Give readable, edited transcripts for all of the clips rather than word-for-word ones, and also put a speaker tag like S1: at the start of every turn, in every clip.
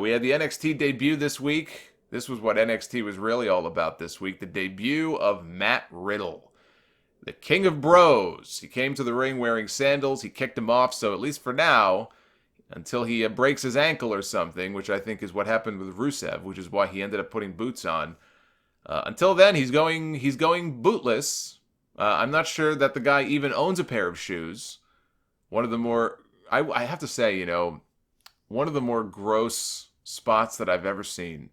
S1: We had the NXT debut this week. This was what NXT was really all about this week. The debut of Matt Riddle, the King of Bros. He came to the ring wearing sandals. He kicked him off, so at least for now, until he breaks his ankle or something, which I think is what happened with Rusev, which is why he ended up putting boots on. Until then, he's going bootless. I'm not sure that the guy even owns a pair of shoes. One of the more, I have to say, one of the more gross spots that I've ever seen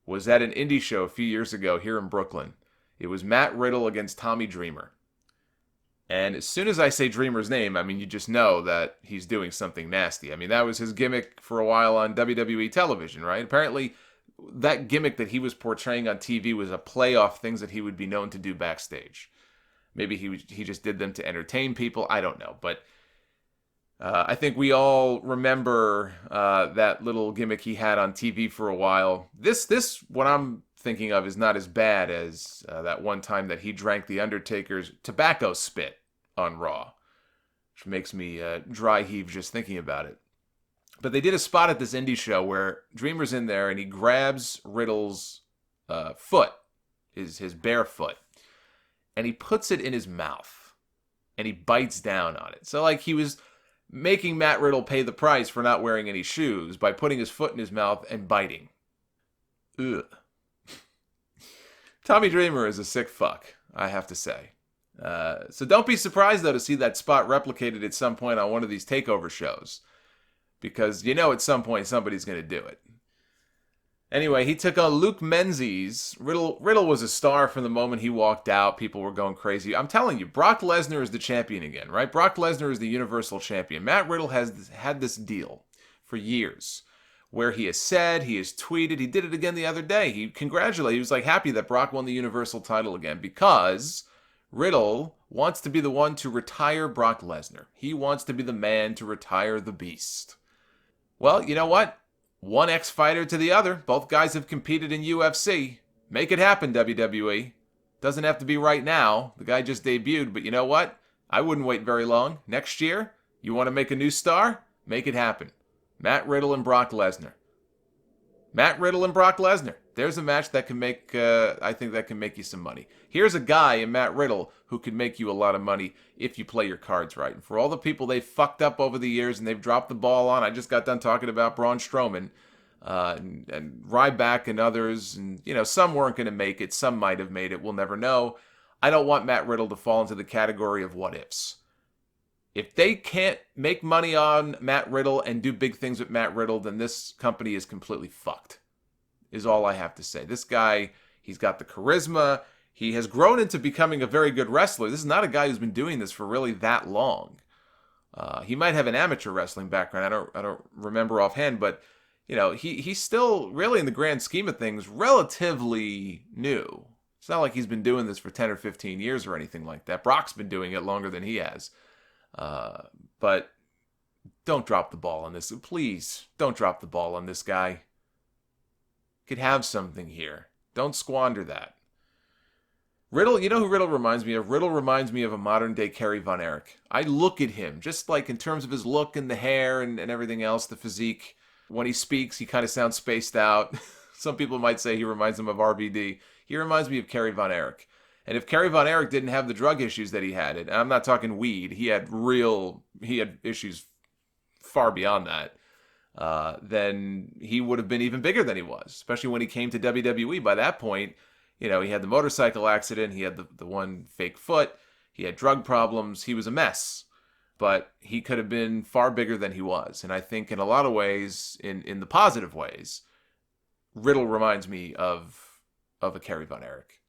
S1: was at an indie show a few years ago here in Brooklyn. It was Matt Riddle against Tommy Dreamer. And as soon as I say Dreamer's name, I mean, you just know that he's doing something nasty. I mean, that was his gimmick for a while on WWE television, right? Apparently, that gimmick that he was portraying on TV was a play off things that he would be known to do backstage. Maybe he just did them to entertain people. I don't know. But I think we all remember that little gimmick he had on TV for a while. This what I'm thinking of is not as bad as that one time that he drank The Undertaker's tobacco spit on Raw, which makes me dry heave just thinking about it. But they did a spot at this indie show where Dreamer's in there and he grabs Riddle's foot, his bare foot, and he puts it in his mouth and he bites down on it. So like he was making Matt Riddle pay the price for not wearing any shoes by putting his foot in his mouth and biting. Ugh. Tommy Dreamer is a sick fuck, I have to say. So don't be surprised, though, to see that spot replicated at some point on one of these takeover shows. Because at some point somebody's going to do it. Anyway, he took on Luke Menzies. Riddle was a star from the moment he walked out. People were going crazy. I'm telling you, Brock Lesnar is the champion again, right? Brock Lesnar is the Universal Champion. Matt Riddle has had this deal for years where he has said, he has tweeted, he did it again the other day. He was like happy that Brock won the Universal title again because Riddle wants to be the one to retire Brock Lesnar. He wants to be the man to retire the beast. Well, you know what? One ex-fighter to the other. Both guys have competed in UFC. Make it happen, WWE. Doesn't have to be right now. The guy just debuted, but you know what? I wouldn't wait very long. Next year, you want to make a new star? Make it happen. Matt Riddle and Brock Lesnar. Matt Riddle and Brock Lesnar. There's a match that can make, I think that can make you some money. Here's a guy in Matt Riddle who can make you a lot of money if you play your cards right. And for all the people they've fucked up over the years and they've dropped the ball on, I just got done talking about Braun Strowman and Ryback and others. And, some weren't going to make it. Some might have made it. We'll never know. I don't want Matt Riddle to fall into the category of what ifs. If they can't make money on Matt Riddle and do big things with Matt Riddle, then this company is completely fucked, is all I have to say. This guy, he's got the charisma. He has grown into becoming a very good wrestler. This is not a guy who's been doing this for really that long. He might have an amateur wrestling background. I don't remember offhand, but he's still really, in the grand scheme of things, relatively new. It's not like he's been doing this for 10 or 15 years or anything like that. Brock's been doing it longer than he has. But don't drop the ball on this. Please, don't drop the ball on this guy. Could have something here. Don't squander that. Riddle, you know who Riddle reminds me of? Riddle reminds me of a modern-day Kerry Von Erich. I look at him, just like in terms of his look and the hair and everything else, the physique. When he speaks, he kind of sounds spaced out. Some people might say he reminds them of RVD. He reminds me of Kerry Von Erich. And if Kerry Von Erich didn't have the drug issues that he had, and I'm not talking weed, he had issues far beyond that, then he would have been even bigger than he was, especially when he came to WWE. By that point, he had the motorcycle accident, he had the one fake foot, he had drug problems, he was a mess. But he could have been far bigger than he was. And I think in a lot of ways, in the positive ways, Riddle reminds me of a Kerry Von Erich.